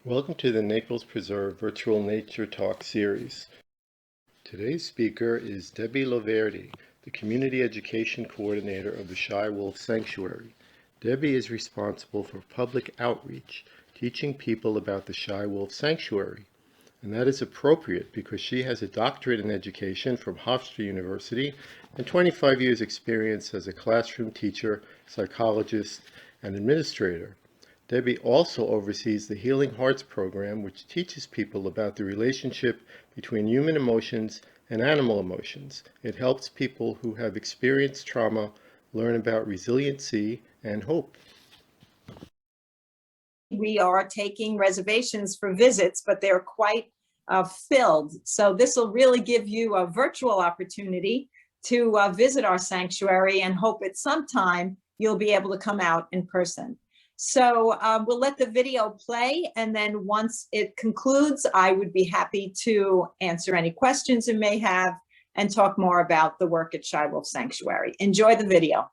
Welcome to the Naples Preserve Virtual Nature Talk series. Today's speaker is Debbie LoVerde, the Community Education Coordinator of the Shy Wolf Sanctuary. Debbie is responsible for public outreach, teaching people about the Shy Wolf Sanctuary. And that is appropriate because she has a doctorate in education from Hofstra University and 25 years experience as a classroom teacher, psychologist, and administrator. Debbie also oversees the Healing Hearts program, which teaches people about the relationship between human emotions and animal emotions. It helps people who have experienced trauma learn about resiliency and hope. We are taking reservations for visits, but they're quite filled. So this will really give you a virtual opportunity to visit our sanctuary, and hope at some time you'll be able to come out in person. So we'll let the video play, and then once it concludes, I would be happy to answer any questions you may have and talk more about the work at Shy Wolf Sanctuary. Enjoy the video.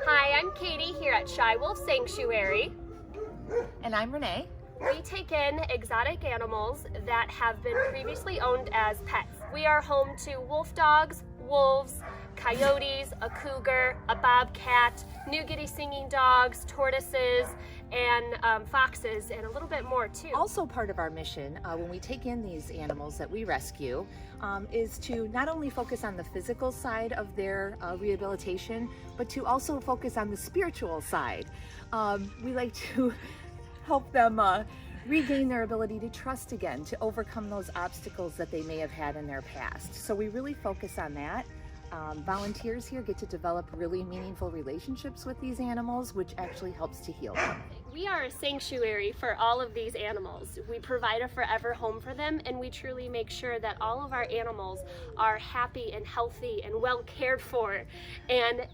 Hi, I'm Katie here at Shy Wolf Sanctuary. And I'm Renee. We take in exotic animals that have been previously owned as pets. We are home to wolf dogs, wolves, coyotes, a cougar, a bobcat, nougat singing dogs, tortoises, and foxes, and a little bit more too. Also part of our mission when we take in these animals that we rescue is to not only focus on the physical side of their rehabilitation, but to also focus on the spiritual side. We like to help them regain their ability to trust again, to overcome those obstacles that they may have had in their past. So we really focus on that. Volunteers here get to develop really meaningful relationships with these animals, which actually helps to heal them. We are a sanctuary for all of these animals. We provide a forever home for them, and we truly make sure that all of our animals are happy and healthy and well cared for and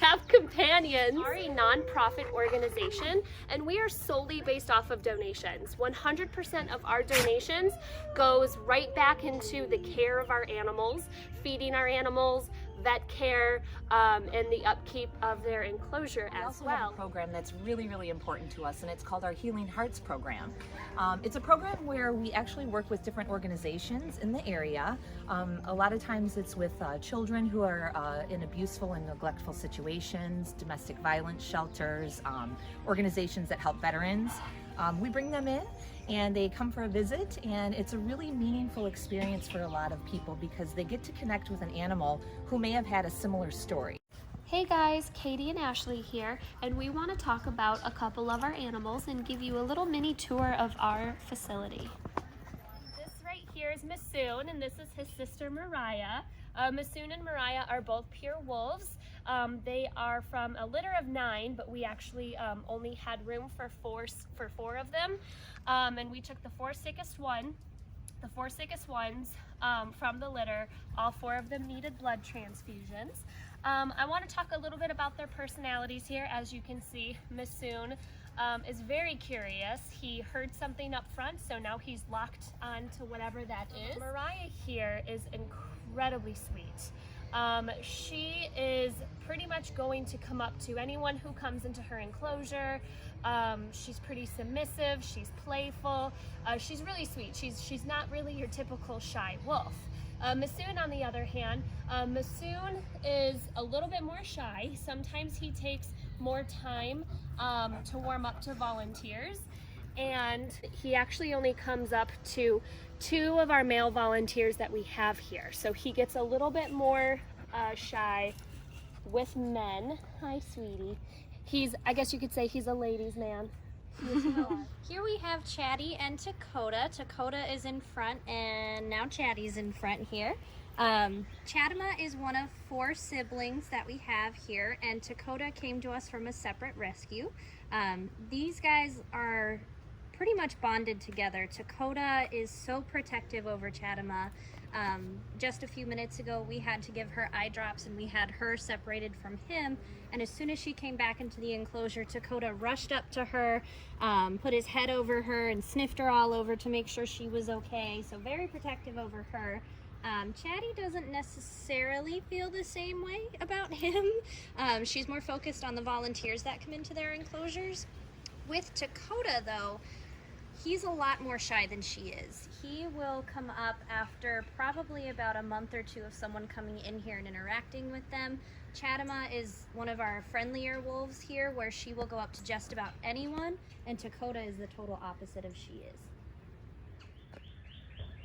have companions. We are a non-profit organization, and we are solely based off of donations. 100% of our donations goes right back into the care of our animals, feeding our animals, vet care, and the upkeep of their enclosure as well. We also have a program that's really important to us, and it's called our Healing Hearts program. It's a program where we actually work with different organizations in the area. A lot of times it's with children who are in abuseful and neglectful situations, domestic violence shelters, organizations that help veterans. We bring them in and they come for a visit, and it's a really meaningful experience for a lot of people because they get to connect with an animal who may have had a similar story. Hey guys, Katie and Ashley here, and we want to talk about a couple of our animals and give you a little mini tour of our facility. This right here is Masoon, and this is his sister Mariah. Masoon and Mariah are both pure wolves. They are from a litter of 9, but we actually only had room for four of them, and we took the four sickest ones from the litter. All 4 of them needed blood transfusions. I want to talk a little bit about their personalities here. As you can see, Masoon is very curious. He heard something up front, so now he's locked on to whatever that is. Mariah here is incredibly sweet. She is pretty much going to come up to anyone who comes into her enclosure. She's pretty submissive, she's playful, she's really sweet. She's not really your typical shy wolf. Masoon, on the other hand, Masoon is a little bit more shy. Sometimes he takes more time to warm up to volunteers, and he actually only comes up to 2 of our male volunteers that we have here. So he gets a little bit more shy with men. Hi, sweetie. I guess you could say he's a ladies' man. Here we have Chatty and Dakota. Dakota is in front, and now Chatty's in front here. Chatima is one of 4 siblings that we have here, and Dakota came to us from a separate rescue. These guys are pretty much bonded together. Dakota is so protective over Chatima. Just a few minutes ago, we had to give her eye drops and we had her separated from him. And as soon as she came back into the enclosure, Dakota rushed up to her, put his head over her and sniffed her all over to make sure she was okay. So very protective over her. Chatty doesn't necessarily feel the same way about him. She's more focused on the volunteers that come into their enclosures. With Dakota though, he's a lot more shy than she is. He will come up after probably about a month or two of someone coming in here and interacting with them. Chatima is one of our friendlier wolves here, where she will go up to just about anyone, and Dakota is the total opposite of she is.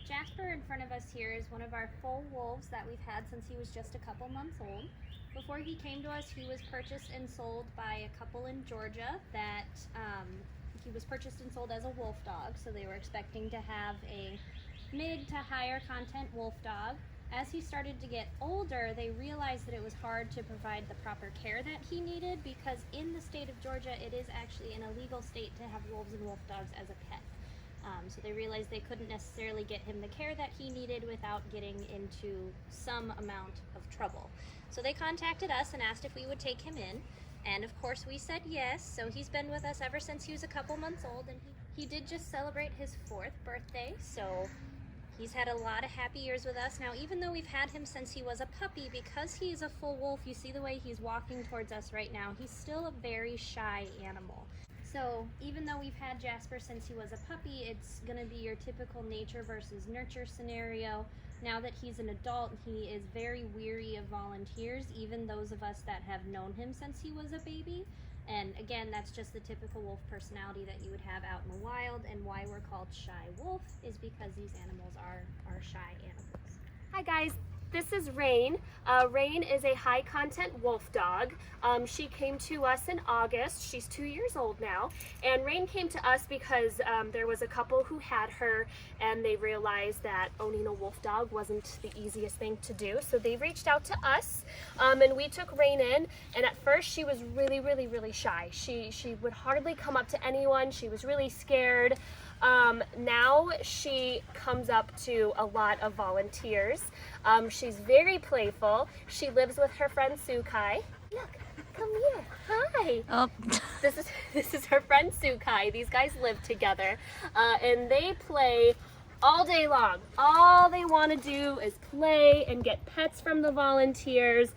Jasper in front of us here is one of our full wolves that we've had since he was just a couple months old. Before he came to us, he was purchased and sold by a couple in Georgia that he was purchased and sold as a wolf dog, so they were expecting to have a mid to higher content wolf dog. As he started to get older, they realized that it was hard to provide the proper care that he needed, because in the state of Georgia, it is actually an illegal state to have wolves and wolf dogs as a pet. So they realized they couldn't necessarily get him the care that he needed without getting into some amount of trouble. So they contacted us and asked if we would take him in. And of course we said yes. So he's been with us ever since he was a couple months old, and he did just celebrate his 4th birthday. So he's had a lot of happy years with us. Now, even though we've had him since he was a puppy, because he's a full wolf, you see the way he's walking towards us right now, he's still a very shy animal. So even though we've had Jasper since he was a puppy, it's gonna be your typical nature versus nurture scenario. Now that he's an adult, he is very weary of volunteers, even those of us that have known him since he was a baby. And again, that's just the typical wolf personality that you would have out in the wild, and why we're called shy wolf is because these animals are shy animals. Hi guys, this is Rain. Rain is a high content wolf dog. She came to us in August. She's 2 years old now. And Rain came to us because there was a couple who had her and they realized that owning a wolf dog wasn't the easiest thing to do. So they reached out to us and we took Rain in. And at first she was really shy. She would hardly come up to anyone. She was really scared. Now she comes up to a lot of volunteers. She's very playful. She lives with her friend Sukai. Look, come here. Hi. Oh. This is her friend Sukai. These guys live together, and they play all day long. All they want to do is play and get pets from the volunteers.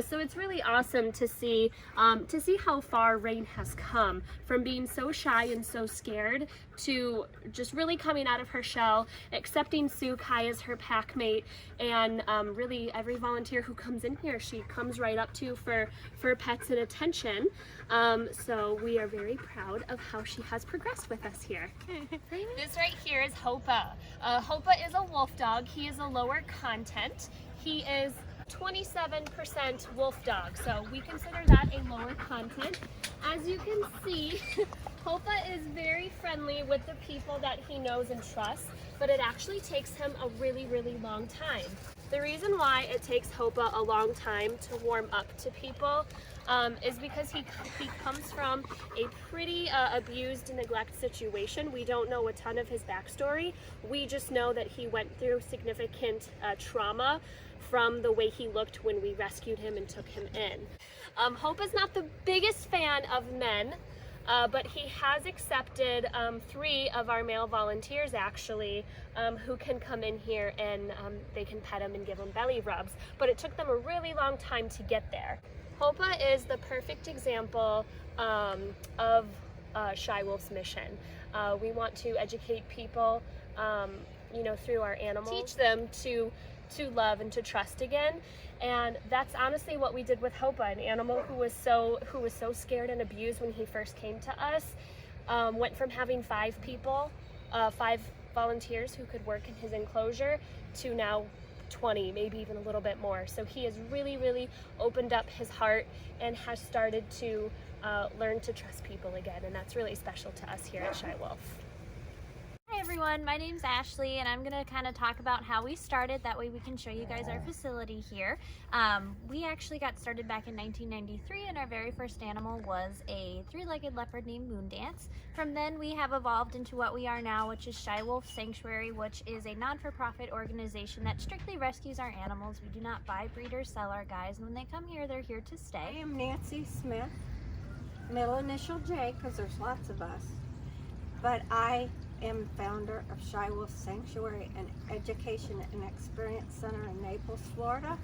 So it's really awesome to see how far Rain has come from being so shy and so scared to just really coming out of her shell, accepting Sukai as her pack mate, and really every volunteer who comes in here, she comes right up to for pets and attention. So we are very proud of how she has progressed with us here. This right here is Hopa. Hopa is a wolf dog. He is a lower content. He is 27% wolf dog, so we consider that a lower content. As you can see, Hopa is very friendly with the people that he knows and trusts, but it actually takes him a really long time. The reason why it takes Hopa a long time to warm up to people is because he comes from a pretty abused and neglect situation. We don't know a ton of his backstory. We just know that he went through significant trauma from the way he looked when we rescued him and took him in. Hopa's not the biggest fan of men, but he has accepted 3 of our male volunteers actually, who can come in here and they can pet him and give him belly rubs, but it took them a really long time to get there. Hopa is the perfect example of Shy Wolf's mission. We want to educate people, through our animals, teach them to love and to trust again, and that's honestly what we did with Hopa, an animal who was so scared and abused when he first came to us. Went from having 5 volunteers who could work in his enclosure to now 20, maybe even a little bit more. So he has really opened up his heart and has started to learn to trust people again, and that's really special to us here at Shy Wolf. Hi everyone, my name's Ashley and I'm gonna kind of talk about how we started. That way we can show you guys our facility here. We actually got started back in 1993 and our very first animal was a three-legged leopard named Moondance. From then we have evolved into what we are now, which is Shy Wolf Sanctuary, which is a non-for-profit organization that strictly rescues our animals. We do not buy, breed, or sell our guys, and when they come here, they're here to I stay. am Nancy Smith, middle initial J because there's lots of us, but I am founder of Shy Wolf Sanctuary, an education and experience center in Naples, Florida.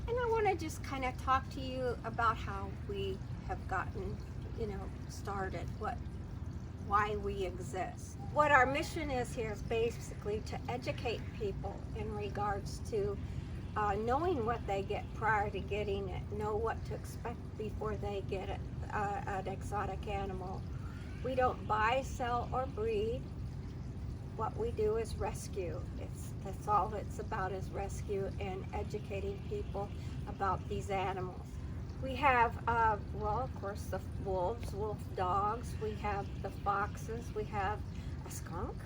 And I want to just kind of talk to you about how we have gotten, started, why we exist. What our mission is here is basically to educate people in regards to knowing what they get prior to getting it, know what to expect before they get an exotic animal. We don't buy, sell, or breed. What we do is rescue. That's all it's about, is rescue and educating people about these animals. We have, of course, the wolves, wolf dogs. We have the foxes. We have a skunk.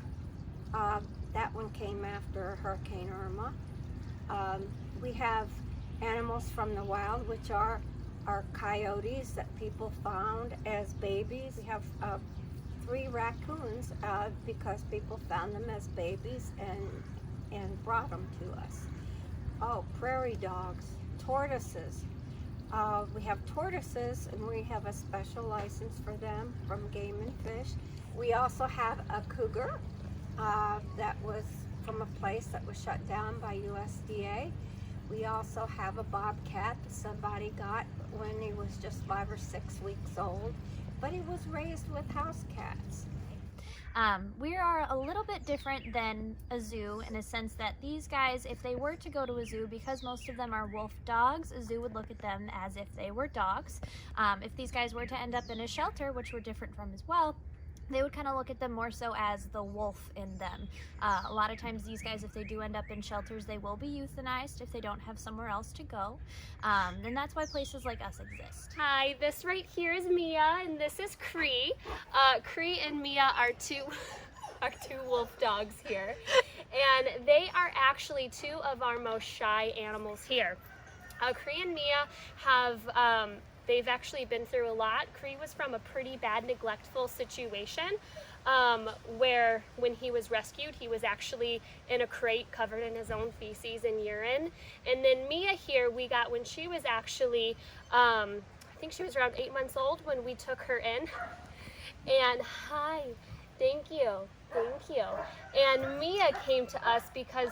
That one came after Hurricane Irma. We have animals from the wild, which are our coyotes that people found as babies. We have 3 raccoons because people found them as babies and brought them to us. Oh, prairie dogs, tortoises. We have tortoises and we have a special license for them from Game and Fish. We also have a cougar that was from a place that was shut down by USDA. We also have a bobcat that somebody got when he was just 5 or 6 weeks old, but he was raised with house cats. We are a little bit different than a zoo in a sense that these guys, if they were to go to a zoo, because most of them are wolf dogs, a zoo would look at them as if they were dogs. If these guys were to end up in a shelter, which we're different from as well, they would kind of look at them more so as the wolf in them. A lot of times these guys, if they do end up in shelters, they will be euthanized if they don't have somewhere else to go. And that's why places like us exist. Hi, this right here is Mia, and this is Cree. Cree and Mia are two wolf dogs here, and they are actually 2 of our most shy animals here. Cree and Mia have they've actually been through a lot. Cree was from a pretty bad, neglectful situation where when he was rescued, he was actually in a crate covered in his own feces and urine. And then Mia here, we got when she was actually, I think she was around 8 months old when we took her in. And hi, thank you. And Mia came to us because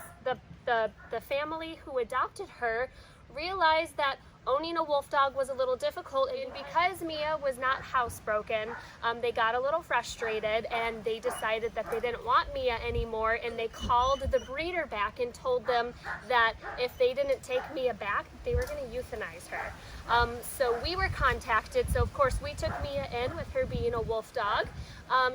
the family who adopted her realized that owning a wolf dog was a little difficult, and because Mia was not housebroken, they got a little frustrated and they decided that they didn't want Mia anymore, and they called the breeder back and told them that if they didn't take Mia back, they were going to euthanize her. So we were contacted, so of course we took Mia in with her being a wolf dog.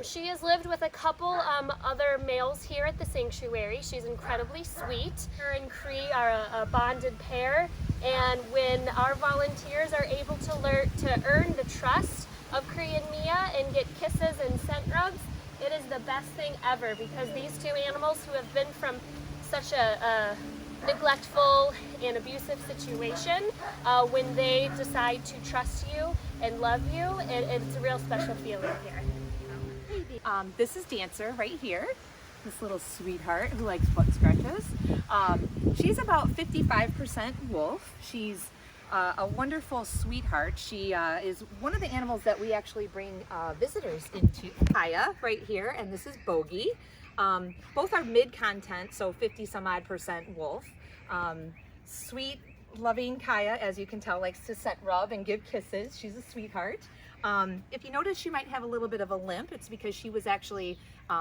She has lived with a couple other males here at the sanctuary. She's incredibly sweet. Her and Cree are a bonded pair, and when our volunteers are able to earn the trust of Cree and Mia and get kisses and scent rubs, it is the best thing ever, because these 2 animals who have been from such a neglectful and abusive situation, when they decide to trust you and love you, it's a real special feeling here. This is Dancer right here, this little sweetheart who likes foot scratches. She's about 55% wolf. She's a wonderful sweetheart. She is one of the animals that we actually bring visitors into. Kaya right here, and this is Bogey. Both are mid-content, so 50-some-odd% wolf. Sweet, loving Kaya, as you can tell, likes to scent rub and give kisses. She's a sweetheart. If you notice, she might have a little bit of a limp. It's because she was actually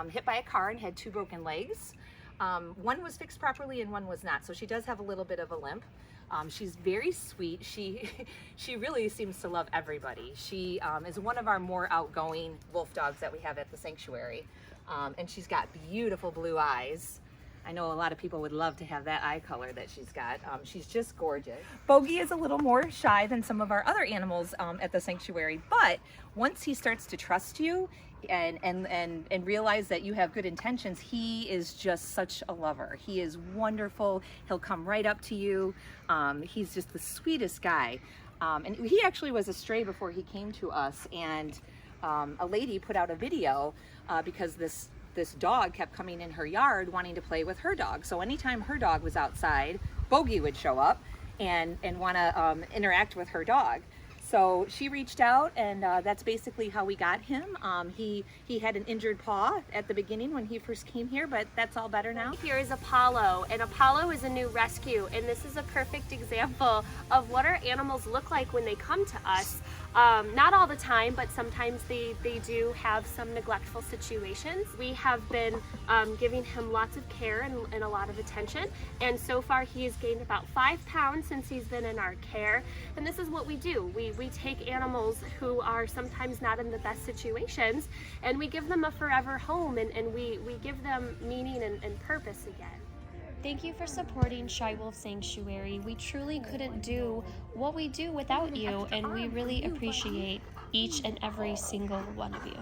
hit by a car and had 2 broken legs. One was fixed properly and one was not, so she does have a little bit of a limp. She's very sweet. She really seems to love everybody. She is one of our more outgoing wolf dogs that we have at the sanctuary. And she's got beautiful blue eyes. I know a lot of people would love to have that eye color that she's got. She's just gorgeous. Bogey is a little more shy than some of our other animals at the sanctuary, but once he starts to trust you and realize that you have good intentions, he is just such a lover. He is wonderful. He'll come right up to you. He's just the sweetest guy. And he actually was a stray before he came to us, and a lady put out a video because this dog kept coming in her yard wanting to play with her dog. So anytime her dog was outside, Bogey would show up and want to interact with her dog. So she reached out, and that's basically how we got him. He had an injured paw at the beginning when he first came here, but that's all better now. Here is Apollo, and Apollo is a new rescue, and this is a perfect example of what our animals look like when they come to us. Not all the time, but sometimes they do have some neglectful situations. We have been giving him lots of care and a lot of attention, and so far he has gained about 5 pounds since he's been in our care. And this is what we do. We take animals who are sometimes not in the best situations, and we give them a forever home, and we give them meaning and purpose again. Thank you for supporting Shy Wolf Sanctuary. We truly couldn't do what we do without you, and we really appreciate each and every single one of you.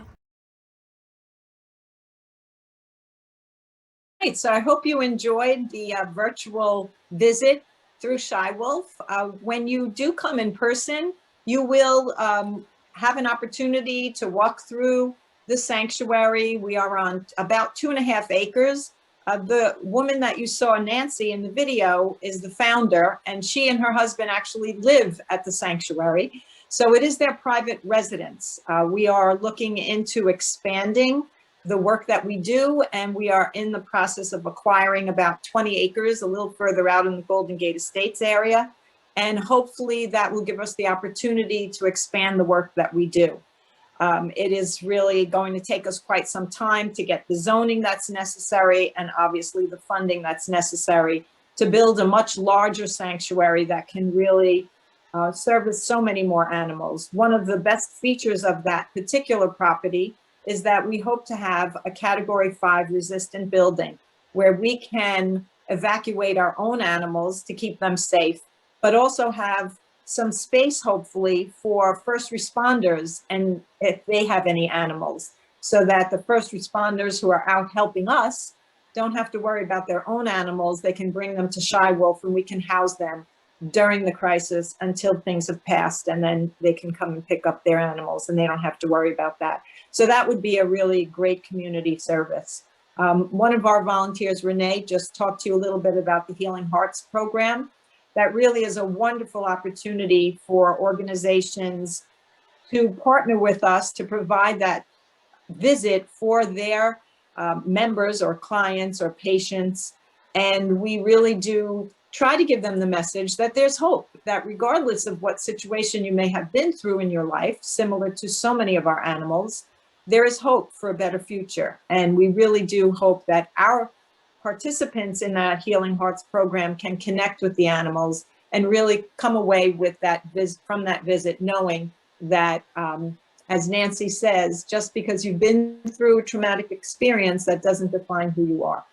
Right, so I hope you enjoyed the virtual visit through Shy Wolf. When you do come in person, you will have an opportunity to walk through the sanctuary. We are on about 2.5 acres. The woman that you saw, Nancy, in the video is the founder, and she and her husband actually live at the sanctuary. So it is their private residence. We are looking into expanding the work that we do, and we are in the process of acquiring about 20 acres a little further out in the Golden Gate Estates area. And hopefully that will give us the opportunity to expand the work that we do. It is really going to take us quite some time to get the zoning that's necessary, and obviously the funding that's necessary to build a much larger sanctuary that can really service so many more animals. One of the best features of that particular property is that we hope to have a Category 5 resistant building where we can evacuate our own animals to keep them safe, but also have some space, hopefully, for first responders, and if they have any animals, so that the first responders who are out helping us don't have to worry about their own animals. They can bring them to Shy Wolf, and we can house them during the crisis until things have passed, and then they can come and pick up their animals, and they don't have to worry about that. So that would be a really great community service. One of our volunteers, Renee, just talked to you a little bit about the Healing Hearts program. That really is a wonderful opportunity for organizations to partner with us to provide that visit for their members or clients or patients. And we really do try to give them the message that there's hope, that regardless of what situation you may have been through in your life, similar to so many of our animals, there is hope for a better future. And we really do hope that our participants in that Healing Hearts program can connect with the animals and really come away with that from that visit knowing that, as Nancy says, just because you've been through a traumatic experience, that doesn't define who you are.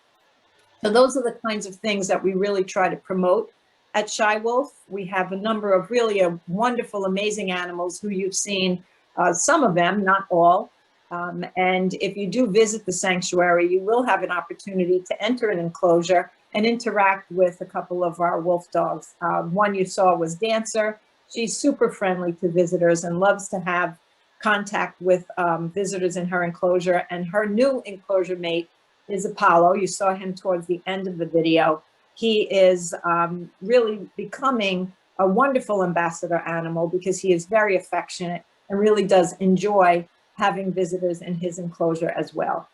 So those are the kinds of things that we really try to promote at Shy Wolf. We have a number of really wonderful, amazing animals who you've seen, some of them, not all. And if you do visit the sanctuary, you will have an opportunity to enter an enclosure and interact with a couple of our wolf dogs. One you saw was Dancer. She's super friendly to visitors and loves to have contact with visitors in her enclosure. And her new enclosure mate is Apollo. You saw him towards the end of the video. He is really becoming a wonderful ambassador animal because he is very affectionate and really does enjoy having visitors in his enclosure as well.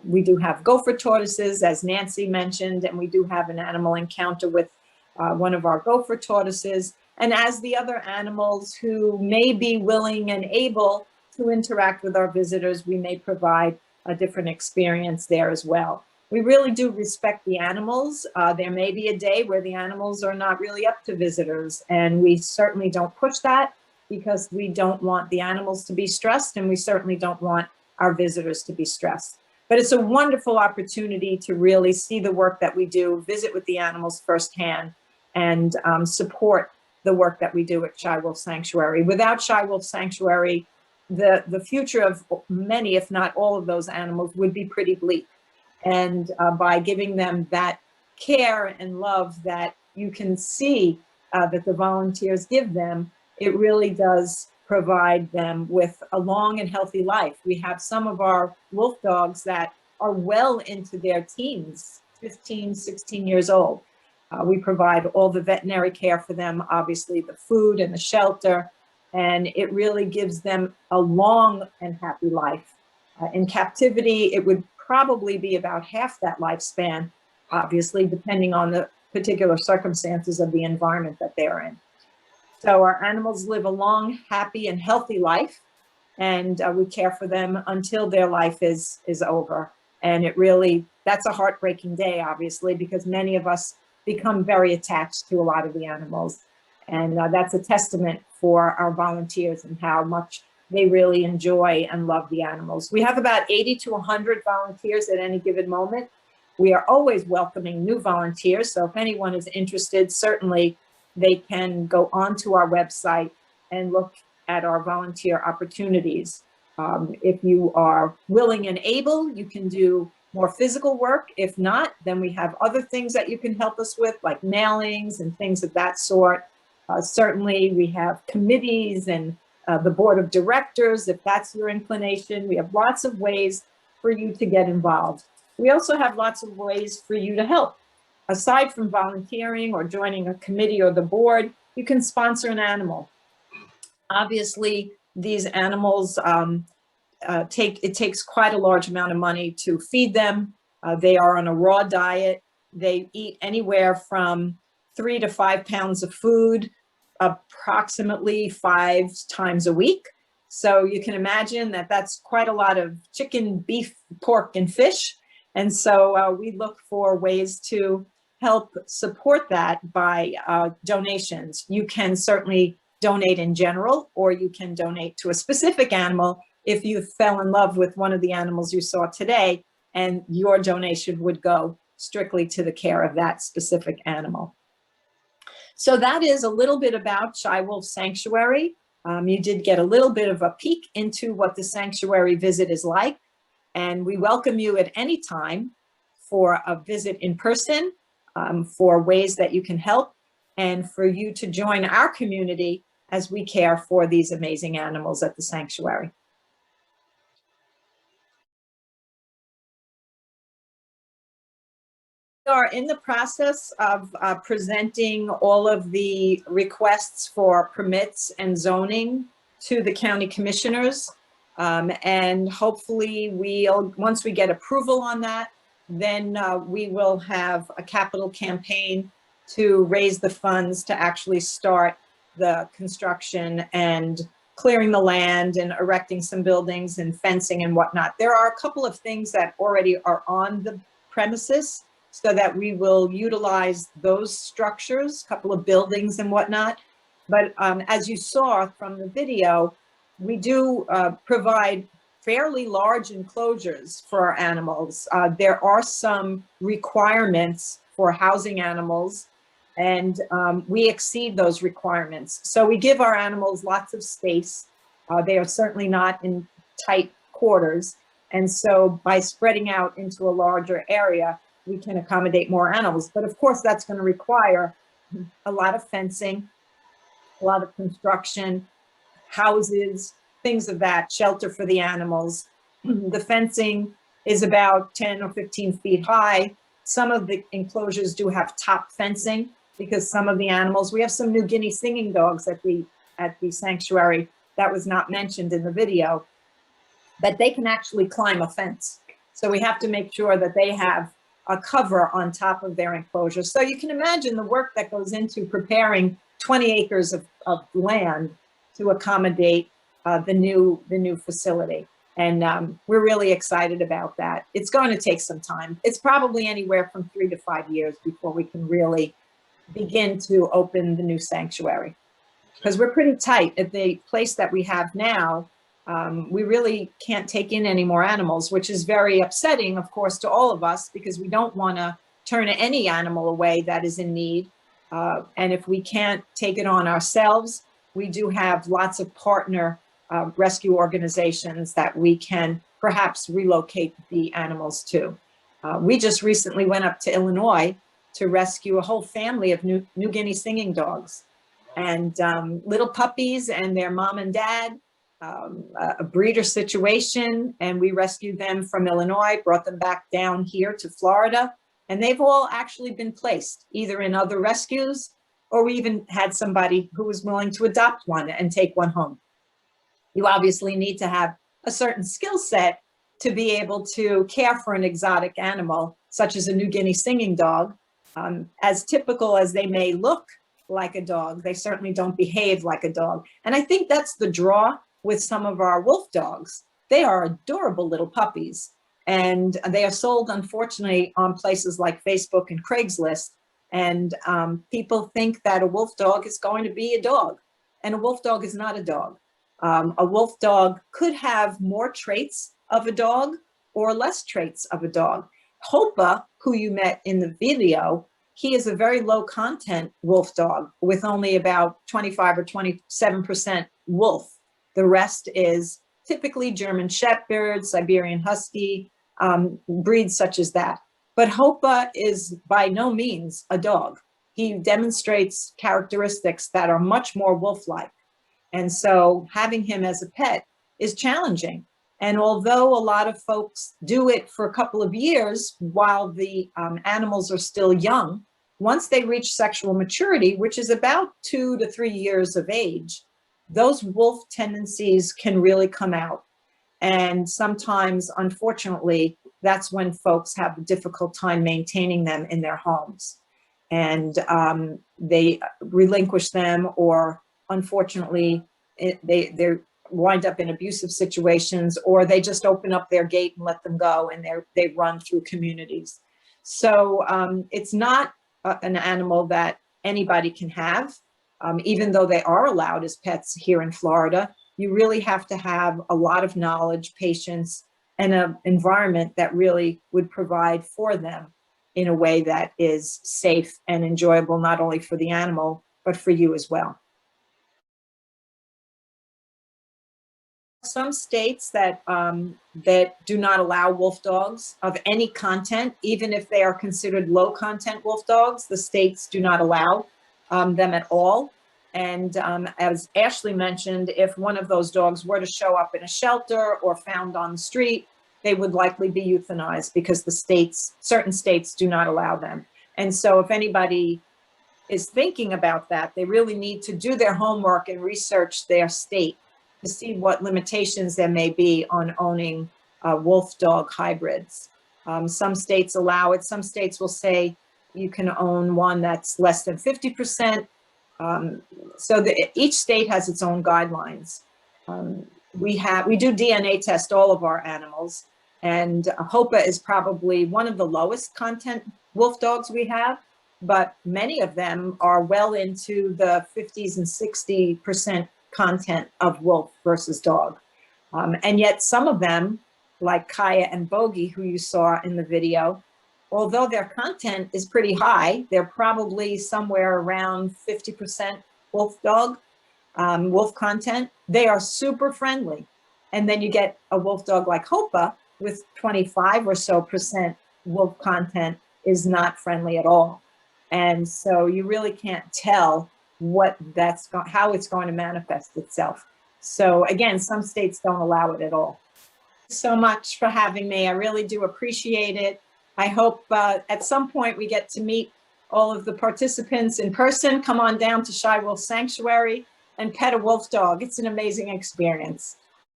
We do have gopher tortoises, as Nancy mentioned, and we do have an animal encounter with one of our gopher tortoises. And as the other animals who may be willing and able to interact with our visitors, we may provide a different experience there as well. We really do respect the animals. There may be a day where the animals are not really up to visitors, and we certainly don't push that because we don't want the animals to be stressed, and we certainly don't want our visitors to be stressed. But it's a wonderful opportunity to really see the work that we do, visit with the animals firsthand, and support the work that we do at Shy Wolf Sanctuary. Without Shy Wolf Sanctuary, the future of many, if not all of those animals would be pretty bleak. And by giving them that care and love that you can see that the volunteers give them, it really does provide them with a long and healthy life. We have some of our wolf dogs that are well into their teens, 15, 16 years old. We provide all the veterinary care for them, obviously the food and the shelter, and it really gives them a long and happy life. In captivity, it would probably be about half that lifespan, obviously, depending on the particular circumstances of the environment that they're in. So our animals live a long, happy, and healthy life, and we care for them until their life is over. And it really, that's a heartbreaking day, obviously, because many of us become very attached to a lot of the animals. And that's a testament for our volunteers and how much they really enjoy and love the animals. We have about 80 to 100 volunteers at any given moment. We are always welcoming new volunteers. So if anyone is interested, certainly they can go onto our website and look at our volunteer opportunities. If you are willing and able, you can do more physical work. If not, then we have other things that you can help us with, like mailings and things of that sort. Certainly we have committees and the board of directors, if that's your inclination. We have lots of ways for you to get involved. We also have lots of ways for you to help. Aside from volunteering or joining a committee or the board, you can sponsor an animal. Obviously, these animals, it takes quite a large amount of money to feed them. They are on a raw diet. They eat anywhere from 3 to 5 pounds of food, approximately 5 times a week. So you can imagine that that's quite a lot of chicken, beef, pork, and fish. And so we look for ways to help support that by donations. You can certainly donate in general, or you can donate to a specific animal if you fell in love with one of the animals you saw today, and your donation would go strictly to the care of that specific animal. So that is a little bit about Shy Wolf Sanctuary. You did get a little bit of a peek into what the sanctuary visit is like, and we welcome you at any time for a visit in person, for ways that you can help, and for you to join our community as we care for these amazing animals at the sanctuary. We are in the process of presenting all of the requests for permits and zoning to the county commissioners. And hopefully once we get approval on that, then we will have a capital campaign to raise the funds to actually start the construction and clearing the land and erecting some buildings and fencing and whatnot. There are a couple of things that already are on the premises, so that we will utilize those structures, a couple of buildings and whatnot. But as you saw from the video, we do provide fairly large enclosures for our animals. There are some requirements for housing animals, and we exceed those requirements. So we give our animals lots of space. They are certainly not in tight quarters. And so by spreading out into a larger area, we can accommodate more animals. But of course, that's going to require a lot of fencing, a lot of construction, houses, things of that, shelter for the animals. The fencing is about 10 or 15 feet high. Some of the enclosures do have top fencing because some of the animals, we have some New Guinea singing dogs at the sanctuary that was not mentioned in the video, but they can actually climb a fence. So we have to make sure that they have a cover on top of their enclosure. So you can imagine the work that goes into preparing 20 acres of land to accommodate the new facility. And we're really excited about that. It's going to take some time. It's probably anywhere from 3 to 5 years before we can really begin to open the new sanctuary, because we're pretty tight at the place that we have now. We really can't take in any more animals, which is very upsetting, of course, to all of us, because we don't want to turn any animal away that is in need. And if we can't take it on ourselves, we do have lots of partner rescue organizations that we can perhaps relocate the animals to. We just recently went up to Illinois to rescue a whole family of New Guinea singing dogs, and little puppies and their mom and dad, a breeder situation, and we rescued them from Illinois, brought them back down here to Florida, and they've all actually been placed either in other rescues, or we even had somebody who was willing to adopt one and take one home. You obviously need to have a certain skill set to be able to care for an exotic animal, such as a New Guinea singing dog. As typical as they may look like a dog, they certainly don't behave like a dog. And I think that's the draw with some of our wolf dogs. They are adorable little puppies, and they are sold, unfortunately, on places like Facebook and Craigslist. And people think that a wolf dog is going to be a dog, and a wolf dog is not a dog. A wolf dog could have more traits of a dog or less traits of a dog. Hopa, who you met in the video, he is a very low content wolf dog with only about 25 or 27% wolf. The rest is typically German Shepherd, Siberian Husky, breeds such as that. But Hopa is by no means a dog. He demonstrates characteristics that are much more wolf-like. And so having him as a pet is challenging. And although a lot of folks do it for a couple of years while the animals are still young, once they reach sexual maturity, which is about 2 to 3 years of age, those wolf tendencies can really come out. And sometimes, unfortunately, that's when folks have a difficult time maintaining them in their homes. And they relinquish them, or unfortunately, they wind up in abusive situations, or they just open up their gate and let them go, and they run through communities. So it's not an animal that anybody can have, even though they are allowed as pets here in Florida. You really have to have a lot of knowledge, patience, and an environment that really would provide for them in a way that is safe and enjoyable, not only for the animal, but for you as well. Some states that that do not allow wolf dogs of any content, even if they are considered low content wolf dogs, the states do not allow them at all. And as Ashley mentioned, if one of those dogs were to show up in a shelter or found on the street, they would likely be euthanized, because certain states do not allow them. And so if anybody is thinking about that, they really need to do their homework and research their state to see what limitations there may be on owning wolf dog hybrids. Some states allow it. Some states will say you can own one that's less than 50%. So each state has its own guidelines. We do DNA test all of our animals, and Hopa is probably one of the lowest content wolf dogs we have, but many of them are well into the 50s and 60% content of wolf versus dog. And yet some of them, like Kaya and Bogey, who you saw in the video, although their content is pretty high, they're probably somewhere around 50% wolf dog, wolf content. They are super friendly. And then you get a wolf dog like Hopa with 25 or so % wolf content is not friendly at all. And so you really can't tell how it's going to manifest itself. So again, some states don't allow it at all. So much for having me. I really do appreciate it. I hope at some point we get to meet all of the participants in person. Come on down to Shy Wolf Sanctuary and pet a wolf dog. It's an amazing experience.